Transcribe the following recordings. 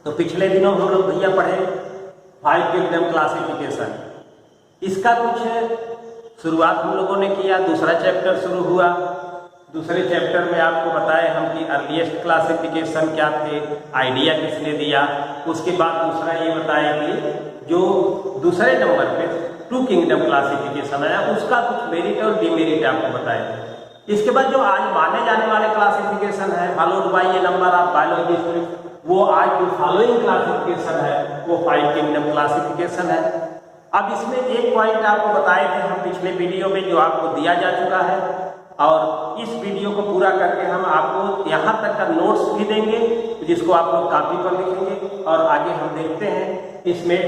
तो पिछले दिनों हम लोग भैया पढ़े 5 किंगडम क्लासिफिकेशन। इसका कुछ शुरुआत हम लोगों ने किया, दूसरा चैप्टर शुरू हुआ। दूसरे चैप्टर में आपको बताए हम कि अर्लीस्ट क्लासिफिकेशन क्या थे, आइडिया किसने दिया। उसके बाद दूसरा ये बताया कि जो दूसरे नंबर पे 2 किंगडम क्लासिफिकेशन आया उसका कुछ मेरिट और डिमेरिट आपको बताया। इसके बाद जो आज माने जाने वाले क्लासिफिकेशन है followed by A number of biology, वो आज जो फॉलोइंग क्लासिफिकेशन है वो 5 किंगडम क्लासिफिकेशन है। अब इसमें एक पॉइंट आपको बताए थे हम पिछले वीडियो में जो आपको दिया जा चुका है, और इस वीडियो को पूरा करके हम आपको यहाँ तक का नोट्स भी देंगे जिसको आप लोग कॉपी पर लिखेंगे। और आगे हम देखते हैं इसमें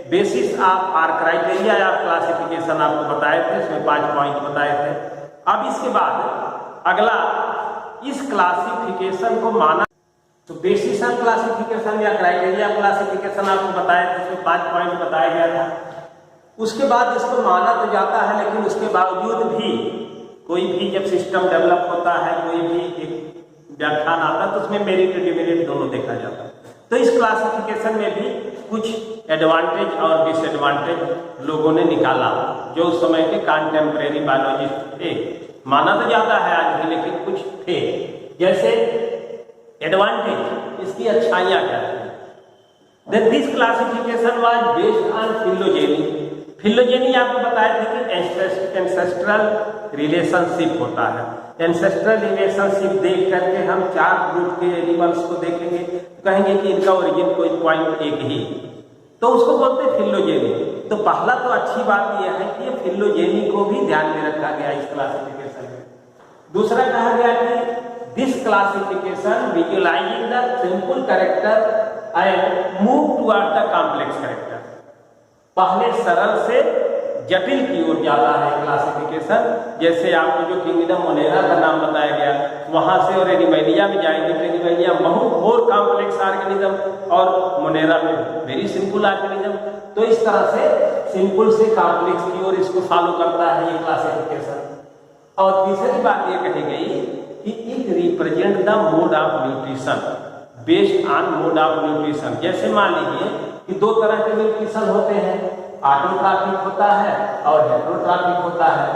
बेसिस ऑफ आर क्राइटेरिया या क्लासिफिकेशन आपको बताए थे, इसमें 5 पॉइंट बताए थे। अब इसके बाद अगला इस क्लासिफिकेशन को माना, तो बेसिस ऑफ क्लासिफिकेशन या क्राइटेरिया क्लासिफिकेशन आपको बताए थे, इसमें 5 पॉइंट बताया गया था। उसके बाद इसको माना तो जाता है, लेकिन उसके बावजूद भी कोई भी जब सिस्टम डेवलप होता है, कोई भी एक व्याख्यान आता है तो उसमें मेरिट और डिमेरिट दोनों देखा जाता है। तो इस क्लासिफिकेशन में भी कुछ एडवांटेज और डिसएडवांटेज लोगों ने निकाला जो उस समय के कंटेम्परेरी बायोलॉजिस्ट थे। माना तो जाता है आज भी, लेकिन कुछ थे। जैसे एडवांटेज, इसकी अच्छाइयाँ क्या थी। Then this classification was based on phylogeny। फिलोजेनी आपको बताया था कि एंसेस्ट्रल रिलेशनशिप होता है। एंसेस्ट्रल रिलेशनशिप देख करके हम 4 ग्रुप के एनिमल्स को देखेंगे, कहेंगे कि इनका ओरिजिन कोई पॉइंट एक ही, तो उसको बोलते हैं फिलोजेनी। तो पहला तो अच्छी बात यह है कि ये फिलोजेनी को भी ध्यान में रखा गया इस क्लासिफिकेशन में। दूसरा कहा गया कि this classification visualising the simple character and move toward the complex character. पहले सरल से जटिल की ओर जाता है क्लासिफिकेशन। जैसे आपको जो किंगडम मोनेरा का नाम बताया गया, वहां से और एनिमैलिया में जाएंगे तो एनिमैलिया बहुत और कॉम्प्लेक्स ऑर्गेनिज्म और मोनेरा में वेरी सिंपल ऑर्गेनिज्म। तो इस तरह से सिंपल से कॉम्प्लेक्स की ओर इसको फॉलो करता है ये क्लासिफिकेशन। और तीसरी बात ये कही गई कि it represent the mode of nutrition based on mode of nutrition. जैसे मान लीजिए कि 2 तरह के न्यूट्रिशन होते हैं, ऑटोट्रॉफिक होता है और हेटेरोट्रॉफिक होता है।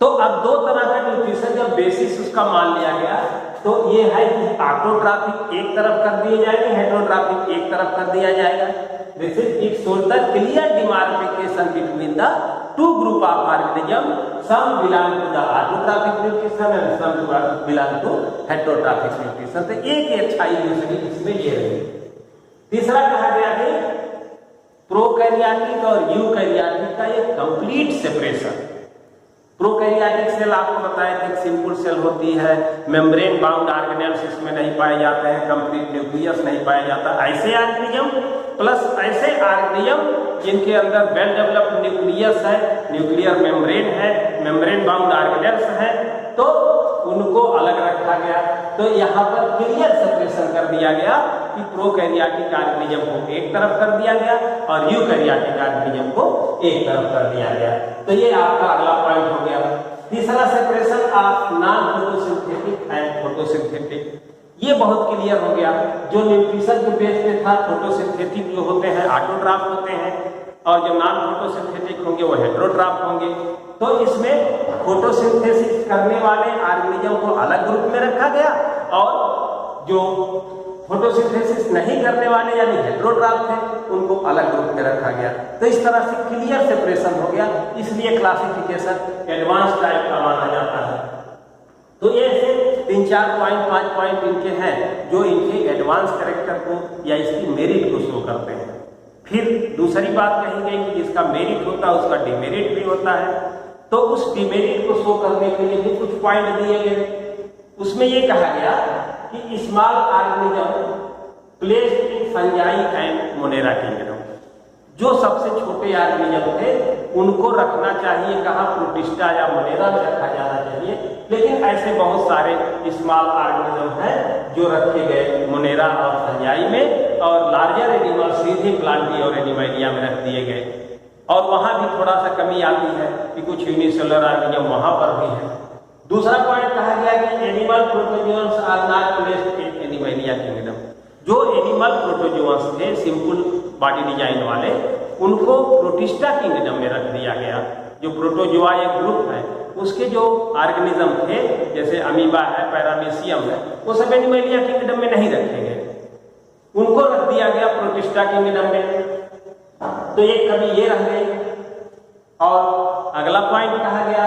तो अब 2 तरह का न्यूट्रिशन जब बेसिस उसका मान लिया गया तो ये है कि ऑटोट्रॉफिक एक तरफ कर दिए जाएंगे, हेटेरोट्रॉफिक एक तरफ कर दिया जाएगा। This is it shows the clear demarcation between the 2 group of organism, some belong to the autotrophic nutrition and some belong to heterotrophic nutrition। तो एक अच्छाई दूसरी इसमें ये है। तीसरा कहा गया है प्रोकैरियोटिक और यूकैरियोटिक का एक कंप्लीट सेपरेशन। प्रोकैरियोटिक सेल आपको बताया था सिंपल सेल होती है, मेम्ब्रेन बाउंड ऑर्गेनेल्स इसमें नहीं पाए जाते हैं, कंप्लीट न्यूक्लियस नहीं पाया जाता। ऐसे ऑर्गेनिज्म प्लस ऐसे ऑर्गेनिज्म जिनके अंदर वेल डेवलप्ड न्यूक्लियस है, न्यूक्लियर मेम्ब्रेन है, मेम्ब्रेन बाउंड ऑर्गेनेल्स है, तो उनको अलग रखा गया। तो यहाँ पर क्लियर सेपरेशन कर दिया गया कि प्रोकैरियोटिक ऑर्गेनिज्म को एक तरफ कर दिया गया और यूकैरियोटिक ऑर्गेनिज्म को एक तरफ कर दिया गया। तो ये आपका अगला पॉइंट हो गया। तीसरा separation of non photosynthetic and photosynthetic, ये बहुत क्लियर हो गया। जो न्यूट्रिशन के बेस पे था फोटोसिंथेटिक जो होते हैं ऑटोट्रॉफ होते हैं, और जो नॉन फोटोसिंथेटिक होंगे वो हेटेरोट्रॉफ होंगे। तो इसमें फोटोसिंथेसिस करने वाले ऑर्गेनिज्म को अलग ग्रुप में रखा गया और जो फोटोसिंथेसिस नहीं करने वाले यानी हेटेरोट्रॉफ थे उनको अलग ग्रुप में रखा गया। तो इस तरह से क्लियर सेपरेशन हो गया, इसलिए क्लासिफिकेशन एडवांस टाइप का माना जाता है। तो ये ऐसे 3-4 पॉइंट 5 पॉइंट इनके हैं जो इनके एडवांस कैरेक्टर को या इसकी मेरिट को शो करते हैं। फिर दूसरी बात कही गई कि जिसका मेरिट होता है उसका डिमेरिट भी होता है। तो उस डिमेरिट को शो करने के लिए भी कुछ पॉइंट दिए गए। उसमें ये कहा गया कि small organism placed in fungi and Monera kingdom, जो सबसे छोटे ऑर्गेनिज्म थे उनको रखना चाहिए कहाँ, प्रोटिस्टा या मोनेरा में रखा जाना चाहिए। लेकिन ऐसे बहुत सारे स्मॉल ऑर्गेनिज्म हैं जो रखे गए मोनेरा और फंजाई में, और लार्जर एनिमल सीधे प्लांटी और एनिमैलिया में रख दिए गए। और वहाँ भी थोड़ा सा कमी आती है कि कुछ यूनिसेलुलर ऑर्गेनिज्म वहाँ पर भी है। दूसरा पॉइंट कहा गया कि animal protozoans are not placed in animalia kingdom. जो एनिमल प्रोटोजोअन्स थे सिंपल बॉडी डिजाइन वाले, उनको प्रोटिस्टा किंगडम में रख दिया गया। जो प्रोटोजोआ एक ग्रुप है, उसके जो ऑर्गेनिज्म थे जैसे अमीबा है, पैरामीशियम है, वो सब एनिमलिया किंगडम में नहीं रखे गए, उनको रख दिया गया प्रोटिस्टा किंगडम में। तो एक कमी ये रह गई। और अगला पॉइंट कहा गया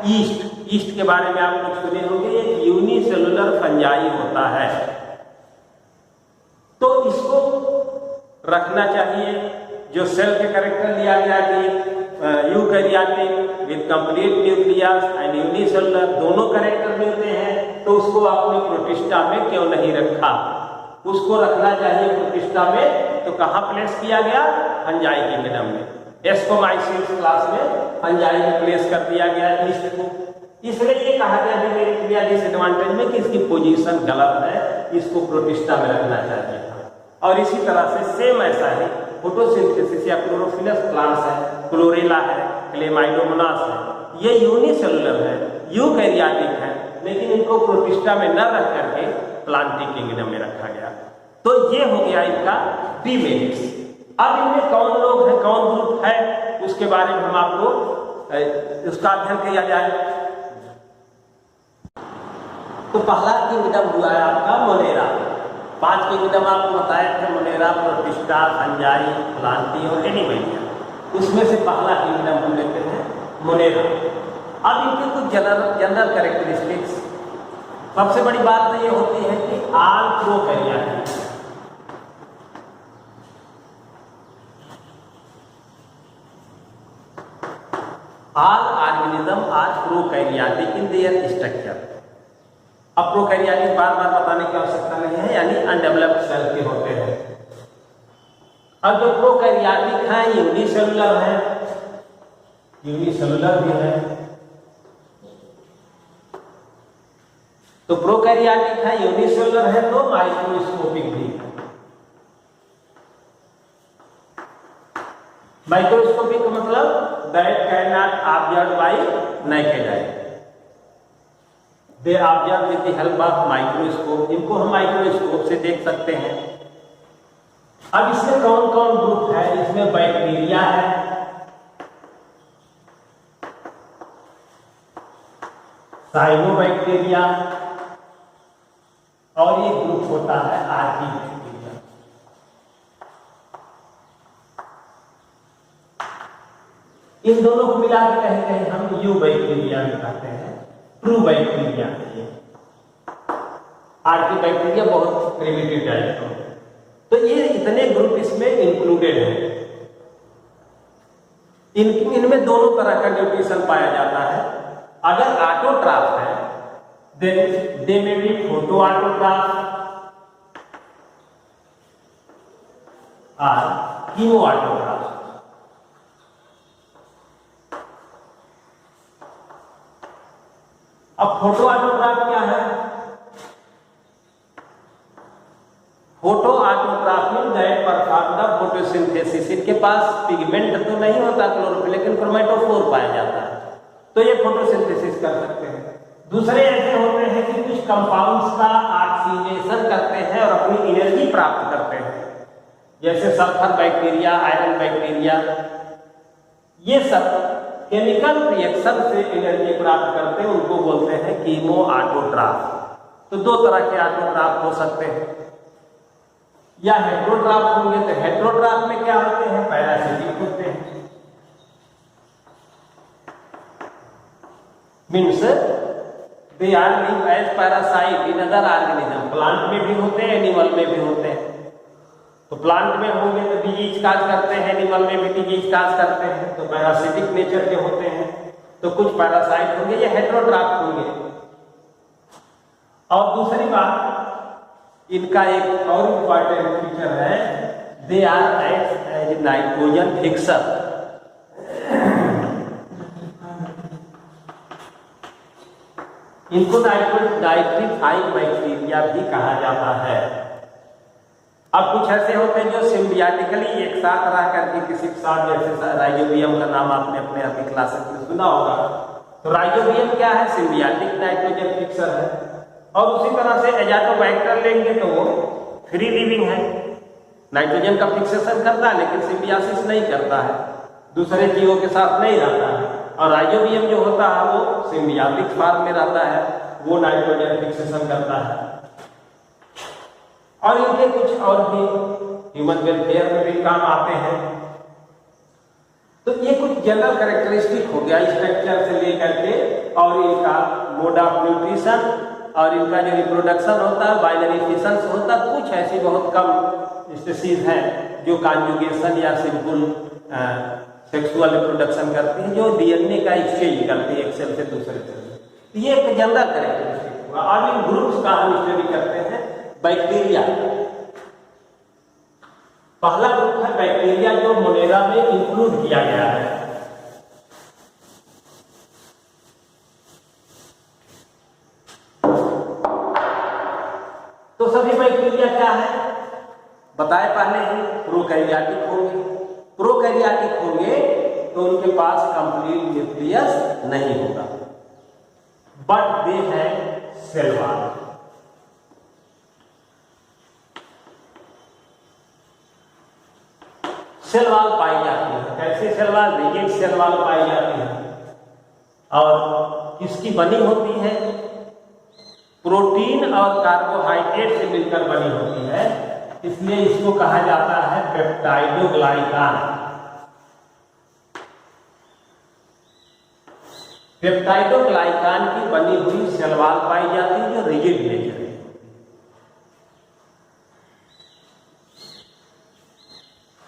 ईस्ट। ईस्ट के बारे में आप लोग सुने होंगे, एक यूनिसेलुलर फंजाई होता है, तो इसको रखना चाहिए। जो सेल के कैरेक्टर लिया गया कि eukaryotic with complete nucleus and unicellular, दोनों कैरेक्टर मिलते हैं, तो उसको आपने प्रोटिस्टा में क्यों नहीं रखा? उसको रखना चाहिए प्रोटिस्टा में। तो कहाँ प्लेस किया गया? फंजाई किंगडम में, एस्कोमाइसिस क्लास में फंजाई में प्लेस कर दिया गया ईस्ट को। इसलिए ये कहा गया डिमेरिट या डिसएडवांटेज में कि इसकी पोजीशन गलत है, इसको प्रोटिस्टा में रखना चाहिए था। और इसी तरह से सेम ऐसा है फोटोसिंथेसिस या क्लोरोफिलस प्लांट्स है, क्लोरेला है, क्लेमाइडोमोनास है, ये यूनिसेलुलर है, यूकैरियोटिक है, लेकिन इनको प्रोटिस्टा में न रख करके प्लांटिक किंगडम में रखा गया। तो ये हो गया इनका डिमेरिट्स। अब इनमें कौन लोग हैं, कौन ग्रुप है, उसके बारे में हम आपको उसका अध्ययन किया जाए। तो पहला किंगडम हुआ है आपका मोनेरा। 5 किंगडम आपको बताए थे, मोनेरा, प्रोटिस्टा, फंजाई, प्लांटी और एनिमलिया। उसमें से पहला किंगडम हम लेते हैं मोनेरा। अब इनके कुछ जनरल कैरेक्टरिस्टिक्स, सबसे बड़ी बात तो ये होती है कि all prokaryotic, all organism are prokaryotic in their structure. अब प्रोकैरियोटिक बार बार बताने की आवश्यकता नहीं है, यानी अनडेवलप्ड सेल के होते हैं। अब जो प्रोकैरियोटिक हैं यूनिसेलुलर हैं, यूनिसेलुलर भी है। तो प्रोकैरियोटिक है, यूनिसेलुलर है, तो माइक्रोस्कोपिक भी है। माइक्रोस्कोपिक का मतलब that can not observe by naked eye, they observe with the help of microscope. इनको हम माइक्रोस्कोप से देख सकते हैं। अब इसमें कौन कौन ग्रुप है? इसमें बैक्टीरिया है, साइनोबैक्टीरिया, और ये ग्रुप होता है आर्कीबैक्टीरिया। इन दोनों को मिला के कहीं कहीं हम यू बैक्टीरिया भी कहते हैं, ट्रू बैक्टीरिया है। आर्कीबैक्टीरिया बहुत प्रिमिटिव टाइप का। तो ये इतने ग्रुप इसमें इंक्लूडेड हैं। इनमें दोनों तरह का न्यूट्रिशन पाया जाता है। अगर ऑटोट्रॉफ है देन दे में बी फोटो ऑटोट्रॉफ और कीमो ऑटोट्रॉफ। अब फोटो ऑटोट्रॉफ क्या है? फोटो ऑटोट्रॉफ में दैट परफॉर्म द फोटोसिंथेसिस। इनके पास पिगमेंट तो नहीं होता क्लोरोफिल, लेकिन क्रोमेटोफोर पाया जाता है, तो ये फोटोसिंथेसिस कर सकते हैं। दूसरे ऐसे होते हैं कि कुछ कंपाउंड्स का ऑक्सीडेशन करते हैं और अपनी एनर्जी प्राप्त करते हैं, जैसे सल्फर बैक्टीरिया, आयरन बैक्टीरिया। ये सब केमिकल रिएक्शन से एनर्जी प्राप्त करते हैं, उनको बोलते हैं कीमो ऑटोट्रॉफ। तो दो तरह के ऑटोट्रॉफ हो सकते हैं, या हेट्रोट्रॉफ होंगे। तो हेट्रोट्रॉफ में क्या होते हैं? पैरासिटिक होते हैं, means they are live as parasite in other organism. Plant में भी होते हैं, एनिमल में भी होते हैं। तो प्लांट में होंगे तो डिजीज काज करते हैं, एनिमल में भी डिजीज काज करते हैं, तो पैरासिटिक नेचर के होते हैं। तो कुछ पैरासाइट होंगे, ये हेट्रोट्रॉफ होंगे। और दूसरी बात, इनका एक और इम्पॉर्टेंट फीचर है, they are act as nitrogen fixer. इनको नाइट्रीफाइंग बैक्टीरिया भी कहा जाता है। अब कुछ ऐसे होते हैं जो सिम्बियाटिकली एक साथ रह करके किसी के साथ, जैसे राइजोबियम का नाम आपने अपने आप की क्लासेस में सुना होगा। तो राइजोबियम क्या है? सिम्बियाटिक नाइट्रोजन फिक्सर है। और उसी तरह से एजाटोबैक्टर लेंगे तो वो फ्री लिविंग है, नाइट्रोजन का फिक्सेशन करता है लेकिन सिम्बियासिस नहीं करता है, दूसरे जीवों के साथ नहीं रहता है। और राइजोबियम जो होता है वो सिम्बियाटिक फॉर्म में रहता है, वो नाइट्रोजन फिक्सेशन करता है। और इनके कुछ और भी ह्यूमन वेलफेयर में भी काम आते हैं। तो ये कुछ जनरल कैरेक्टरिस्टिक हो गया स्ट्रक्चर से लेकर के, और इनका मोड ऑफ न्यूट्रिशन और इनका जो रिप्रोडक्शन होता है, बाइनरी फिशंस होता है। कुछ ऐसी बहुत कम स्पीशीज हैं जो कॉन्जुगेशन या सिंपल सेक्सुअल रिप्रोडक्शन करती हैं, जो डीएनए का एक्सचेंज करती है एक सेल से दूसरे सेल। ये एक जनरल कैरेक्टरिस्टिक हुआ। अब इन ग्रुप्स का हम स्टडी करते हैं। बैक्टीरिया पहला ग्रुप है बैक्टीरिया, जो मोनेरा में इंक्लूड किया गया है। तो सभी बैक्टीरिया क्या है बताए पहले ही, प्रोकैरियोटिक होंगे। प्रोकैरियोटिक होंगे तो उनके पास कंप्लीट न्यूक्लियस नहीं होगा, बट दे है सेल वॉल। सेल वॉल पाई जाती है। कैसे cell wall? Rigid cell wall पाई जाती है। और किसकी बनी होती है? प्रोटीन और कार्बोहाइड्रेट से मिलकर बनी होती है, इसलिए इसको कहा जाता है पेप्टाइडोग्लाइकान। पेप्टाइडोग्लाइकान की बनी हुई सेल वॉल पाई जाती है जो रिजिड नेचर है।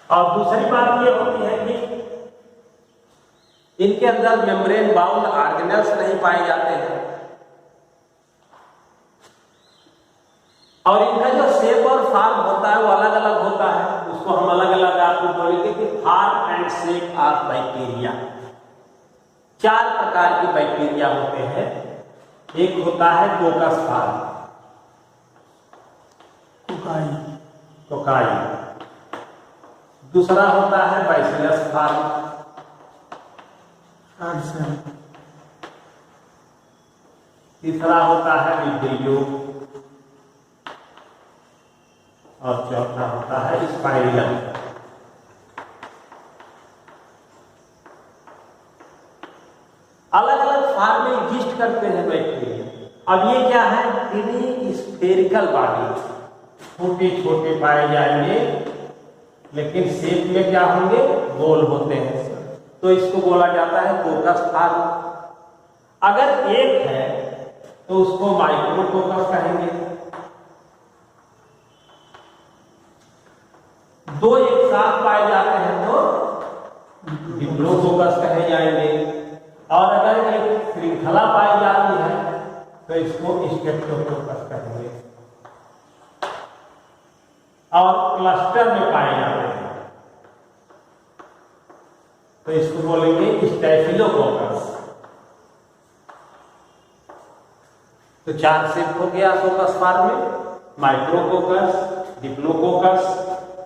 और दूसरी बात ये होती है कि इनके अंदर मेम्ब्रेन बाउंड ऑर्गेनेल्स नहीं पाए जाते हैं। और इनका जो शेप और फॉर्म होता है वो अलग अलग होता है। उसको हम अलग अलग आपको बोलेंगे कि form and shape of bacteria. 4 प्रकार की बैक्टीरिया होते हैं। एक होता है कोकस फॉर्म, कोकाई। दूसरा होता है बैसिलस फॉर्म, तीसरा होता है विब्रियो, और चौथा होता है स्पाइरलम। अलग अलग फॉर्म में एग्जिस्ट करते हैं बैक्टीरिया। अब ये क्या है? इन्हीं स्फेरिकल बॉडी, छोटे छोटे पाए जाएंगे लेकिन शेप में क्या होंगे? गोल होते हैं। तो इसको बोला जाता है कोकस फॉर्म। अगर एक है तो उसको माइक्रोकोकस कहेंगे। 2 एक साथ पाए जाते हैं तो डिप्लोकोकस कहे जाएंगे। और अगर एक श्रृंखला पाई जाती है तो इसको स्टेप्टोकोकस कहेंगे। और क्लस्टर में पाए जाते हैं तो इसको बोलेंगे स्टैफिलोकोकस। तो 4 शेप हो गया कोकस फॉर्म में, माइक्रोकोकस, डिप्लोकोकस,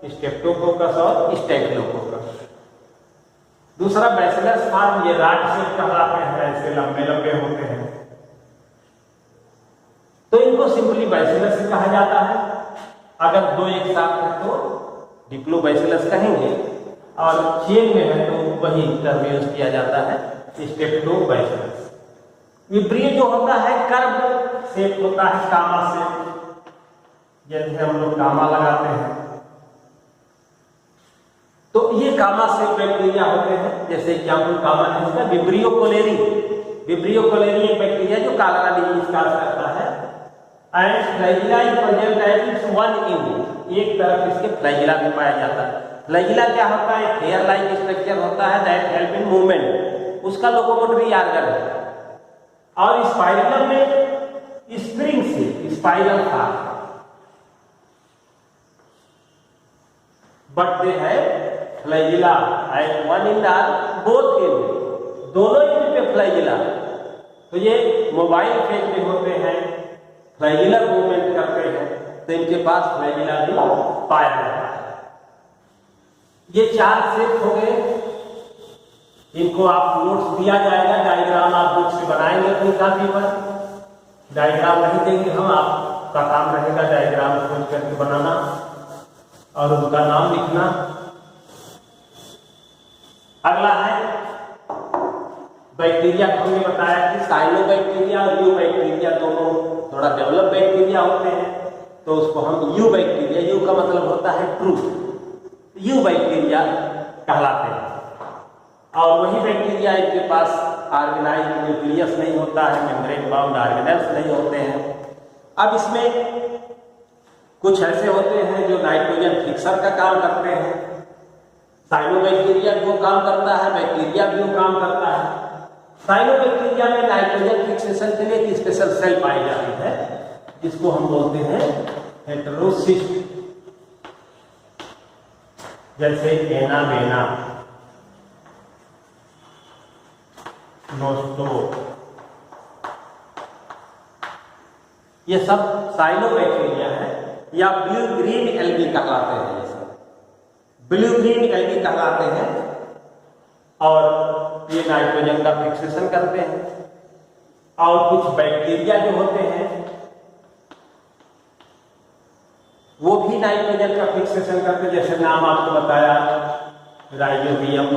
स्टेप्टोकोकस और स्टैफिलोकोकस। दूसरा बैसिलस फॉर्म, ये राड शेप कहलाते हैं, ऐसे लंबे लंबे होते हैं। तो इनको सिंपली बैसिलस से कहा जाता है। अगर 2 एक साथ है तो डिप्लोबैसिलस कहेंगे, और चेन में है तो वही टर्म यूज किया जाता है स्टेप्टोबैसिलस। विब्रियो जो होता है कर्व शेप होता है, कामा शेप, जैसे हम लोग कामा लगाते हैं। तो ये कामा शेप बैक्टीरिया होते हैं। जैसे एग्जाम्पल कामा है इसका विब्रियो कोलेरी। विब्रियो कोलेरी एक बैक्टीरिया जो कॉलरा डिजीज काज करता है। And flagella is present at one and, एक तरफ इसके फ्लैजिला भी पाया जाता है। फ्लैजिला क्या होता है? हेयर लाइक स्ट्रक्चर होता है दैट हेल्प इन मूवमेंट, उसका लोकोमोटरी ऑर्गन है। और स्पाइरलम में स्प्रिंग से स्पाइरल था, बट दे है flagella at one end are both end, दोनों एंड पे फ्लैजिला। तो ये मोबाइल फेज में होते हैं, फ्लैजिलर मूवमेंट करते हैं। तो इनके पास फ्लैजिला भी पाया जाता है। ये 4 सेट हो गए, इनको आप नोट्स दिया जाएगा, डायग्राम आप बुक से बनाएंगे अपनी कॉपी पर। डायग्राम नहीं देंगे हम, आपका काम रहेगा डायग्राम खोज करके बनाना और उनका नाम लिखना। अगला है बैक्टीरिया। हमने बताया कि साइनोबैक्टीरिया और यू बैक्टीरिया दोनों थोड़ा डेवलप बैक्टीरिया होते हैं, तो उसको हम यू बैक्टीरिया, यू का मतलब होता है ट्रू, यू बैक्टीरिया कहलाते हैं। और वही बैक्टीरिया इनके पास ऑर्गेनाइज्ड न्यूक्लियस नहीं होता है, मेम्ब्रेन बाउंड ऑर्गेनेल्स नहीं होते हैं। अब इसमें कुछ ऐसे होते हैं जो नाइट्रोजन फिक्सर का काम करते हैं। साइनोबैक्टीरिया भी वो काम करता है, बैक्टीरिया भी वो काम करता है। साइनोबैक्टीरिया में नाइट्रोजन फिक्सेशन के लिए एक स्पेशल सेल पाई जाती है जिसको हम बोलते हैं हेटेरोसिस्ट, जैसे एना बेना, नोस्टो, ये सब साइनोबैक्टीरिया है या ब्लू ग्रीन एल्गी कहलाते हैं। ये सब ब्लू ग्रीन एल्गी कहलाते हैं और ये नाइट्रोजन का फिक्सेशन करते हैं। और कुछ बैक्टीरिया जो होते हैं वो भी नाइट्रोजन का फिक्सेशन करते हैं, जैसे नाम आपको बताया राइजोबियम,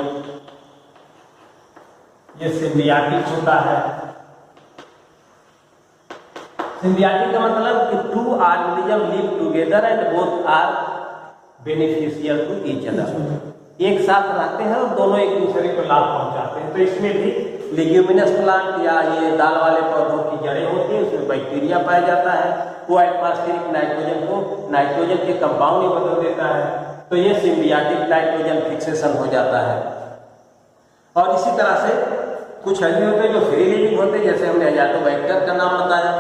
ये सिम्बियाटिक होता है। सिम्बियाटिक का मतलब कि 2 organism live together and both are beneficial to each other. एक साथ रहते हैं और दोनों एक दूसरे को लाभ पहुंचाते हैं। तो इसमें भी लिग्यूमिनस प्लांट या ये दाल वाले पौधों की जड़ें होती हैं, उसमें बैक्टीरिया पाया जाता है, वो एटमॉस्फेरिक नाइट्रोजन को नाइट्रोजन के कंपाउंड में बदल देता है, तो ये सिम्बियाटिक नाइट्रोजन फिक्सेशन हो जाता है। और इसी तरह से कुछ ऐसे होते हैं जो फ्री लिविंग होते हैं, जैसे हमने एजाटोबैक्टर का नाम बताया।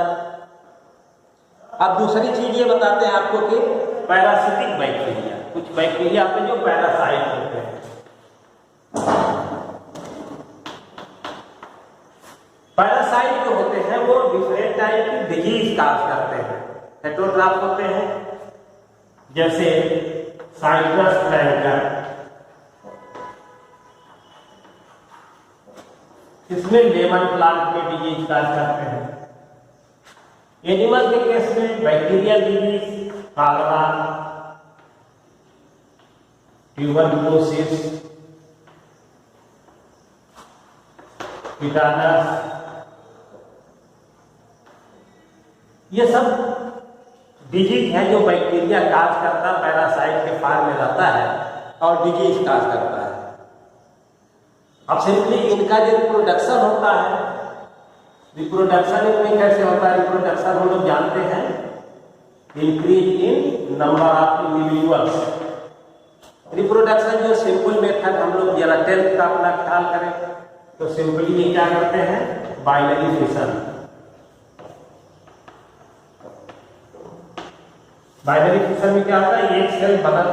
अब दूसरी चीज ये बताते हैं आपको कि पैरासिटिक बैक्टीरिया, कुछ बैक्टीरिया होते हैं जो पैरासाइट होते हैं। पैरासाइट जो होते हैं वो डिफरेंट टाइप की डिजीज काज करते हैं, हेटेरोट्रॉफ होते हैं, जैसे साइट्रस रैंकर, इसमें लेमन प्लांट में डिजीज काज करते हैं। एनिमल के केस में bacterial disease, cholera, tuberculosis, tetanus, ये सब डिजीज है जो बैक्टीरिया काज करता, पैरासाइट के फार्म में रहता है और डिजीज काज करता है। अब सिंपली इनका जो रिप्रोडक्शन होता है, रिप्रोडक्शन इनमें कैसे होता है? रिप्रोडक्शन हम लोग जानते हैं, increase in number of individuals. Reproduction जो सिंपल मेथड हम लोग जरा 10th का अपना ख्याल करें तो सिंपली ये क्या करते हैं? Binary fission. बाइनरी फिशन में क्या होता है? एक सेल बदल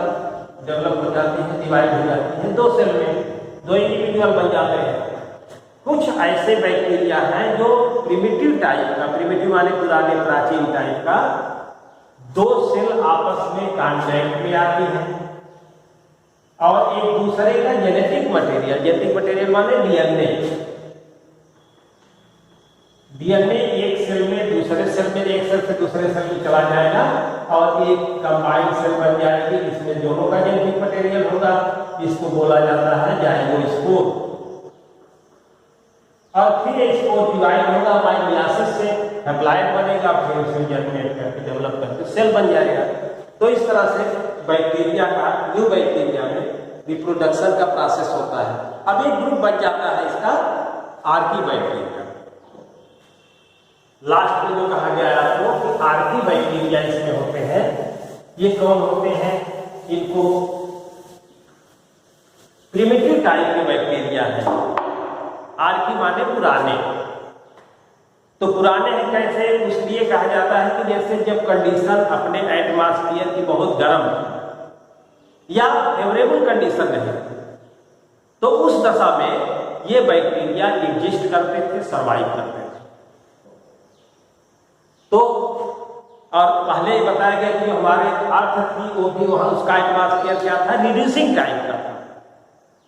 डेवलप हो जाती है, डिवाइड हो जाती है 2 सेल में, 2 इंडिविजुअल बन जाते हैं। कुछ ऐसे बैक्टीरिया हैं जो प्रिमिटिव टाइप का, प्रिमिटिव माने पुराने प्राचीन टाइप का, 2 सेल आपस में कांटेक्ट में आती हैं और एक दूसरे का जेनेटिक मटेरियल माने डीएनए, डीएनए एक सेल में दूसरे सेल में, एक सेल से दूसरे सेल में चला जाएगा और एक कंबाइंड सेल बन जाएगी, इसमें दोनों का जेनेटिक मटेरियल होगा। इसको बोला जाता है जाइगोस्पोर। और फिर स्पोर डिवाइड होगा बाय मियासिस से, हैप्लॉइड बनेगा, फिर उसमें जर्मिनेट करके डेवलप करके सेल बन जाएगा। तो इस तरह से बैक्टीरिया का, न्यू बैक्टीरिया में रिप्रोडक्शन का प्रोसेस होता है। अब एक ग्रुप बन जाता है इसका आर्कीबैक्टीरिया। लास्ट में जो कहा गया है आपको कि आर्कीबैक्टीरिया इसमें होते हैं, ये कौन होते हैं? इनको प्रिमिटिव टाइप के बैक्टीरिया है। आर्की माने पुराने, तो पुराने हैं कैसे? इसलिए कहा जाता है कि जैसे जब कंडीशन अपने एटमॉस्फेयर की बहुत गर्म या फेवरेबल कंडीशन नहीं, तो उस दशा में ये बैक्टीरिया एग्जिस्ट करते थे, सर्वाइव करते थे। तो और पहले ही बताया गया कि हमारे अर्थ थी वो भी वहाँ उसका एटमॉस्फेयर क्या था, रिड्यूसिंग टाइप का था।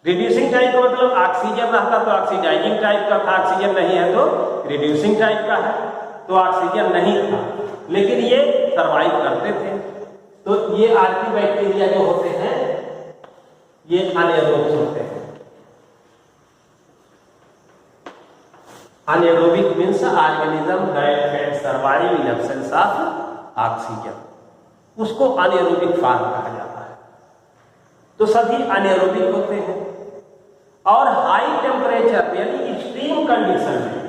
रिड्यूसिंग टाइप का मतलब ऑक्सीजन रहता तो ऑक्सीडाइजिंग टाइप का था, ऑक्सीजन नहीं है तो रिड्यूसिंग टाइप का है, तो ऑक्सीजन नहीं था, लेकिन ये सर्वाइव करते थे। तो ये आर्की बैक्टीरिया जो होते हैं ये अनेरोबिक होते हैं। Anaerobic means organism that can survive in absence of oxygen, उसको अनेरोबिक फॉर्म कहा जाता है। तो सभी अनेरोबिक होते हैं और हाई टेम्परेचर यानी एक्सट्रीम कंडीशन में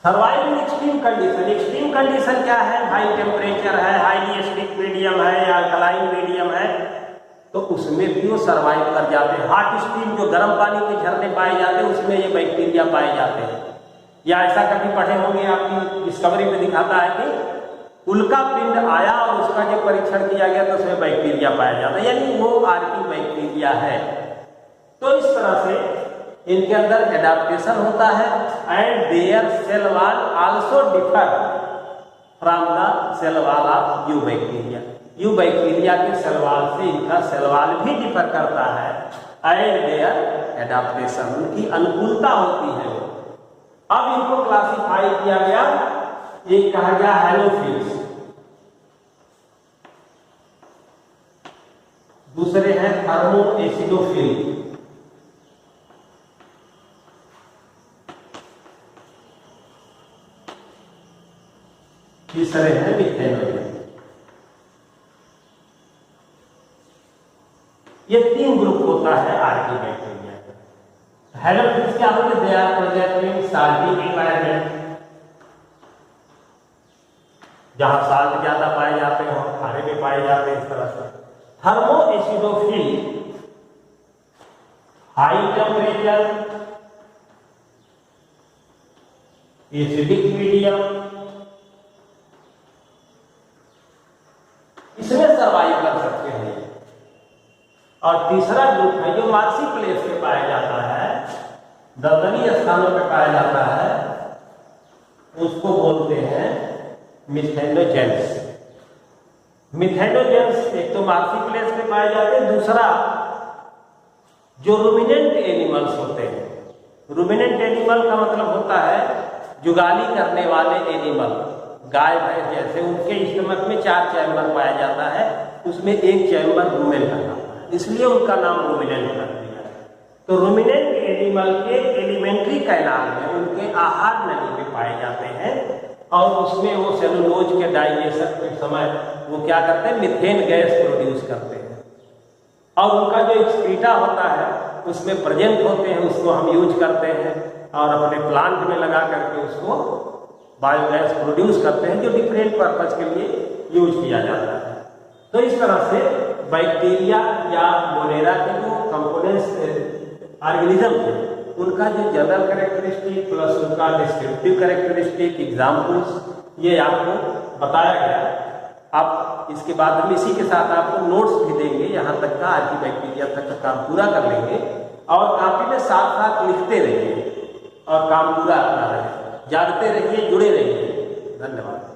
survive in extreme condition. Extreme condition क्या है, हाई टेम्परेचर है, हाईली एसिडिक मीडियम है या अल्कलाइन मीडियम है, तो उसमें भी वो सर्वाइव कर जाते हैं। हॉट स्ट्रीम जो गर्म पानी के झरने पाए जाते हैं उसमें ये बैक्टीरिया पाए जाते हैं। या ऐसा कभी पढ़े होंगे, आपकी डिस्कवरी में दिखाता है कि उल्का पिंड आया और उसका जब परीक्षण किया गया तो उसमें बैक्टीरिया पाया जाता है, यानी वो आर्की बैक्टीरिया है। तो इस तरह से इनके अंदर एडाप्टेशन होता है and their cell wall also differ from the cell wall of eubacteria. Eubacteria के सेल वॉल से इनका सेल वॉल भी डिफर करता है एंड देयर एडाप्टेशन, उनकी अनुकूलता होती है। अब इनको क्लासिफाई किया गया, एक कहा गया हैलोफिल्स, दूसरे हैं थर्मोएसिडोफिल, तीसरे हैं मिथेनोजेन। ये 3 ग्रुप होता है आर्की बैक्टीरिया का। हैलोफिल्स क्या होते हैं, they are present in salty environment, जहां साल्ट ज्यादा पाए जाते हैं वहां खारे में पाए जाते हैं, इस तरह से। थर्मोएसिडोफिल हाई टेम्परेचर, एसिडिक मीडियम, इसमें सर्वाइव कर सकते हैं। और तीसरा ग्रुप है जो मार्सी प्लेस पे पाया जाता है, दलदली स्थानों पे पाया जाता है, उसको बोलते हैं मिथेनोजेंस। मिथेनोजेंस एक तो मार्सी प्लेस पे पाए जाते हैं, दूसरा जो रूमिनेंट एनिमल्स होते हैं। रूमिनेंट एनिमल का मतलब होता है जुगाली करने वाले एनिमल, गाय भैंस जैसे, उनके स्टमक में 4 चैम्बर पाया जाता है, उसमें एक चैम्बर रूमेन का नाम है, इसलिए उनका नाम रूमिनेंट कर दिया है। तो रूमिनेंट एनिमल के एलिमेंट्री कैनाल में उनके आहार नली में पाए जाते हैं और उसमें वो सेलुलोज के डाइजेशन के समय वो क्या करते हैं, मिथेन गैस प्रोड्यूस करते हैं और उनका जो एक्सक्रीटा होता है उसमें प्रेजेंट होते हैं, उसको हम यूज करते हैं और अपने प्लांट में लगा करके उसको बायोगैस प्रोड्यूस करते हैं, जो डिफरेंट पर्पज के लिए यूज किया जाता है। तो इस तरह से बैक्टीरिया या मोनेरा के जो कंपोनेंट्स ऑर्गेनिज्म थे उनका जो जनरल कैरेक्टरिस्टिक प्लस उनका डिस्क्रिप्टिव कैरेक्टरिस्टिक एग्जाम्पल्स ये आपको बताया गया। आप इसके बाद हम इसी के साथ आपको नोट्स भी देंगे, यहाँ तक का आर्की बैक्टीरिया तक का काम पूरा कर लेंगे और कॉपी में साथ साथ लिखते रहिए और काम पूरा करना रहे, जागते रहिए, जुड़े रहिए। धन्यवाद।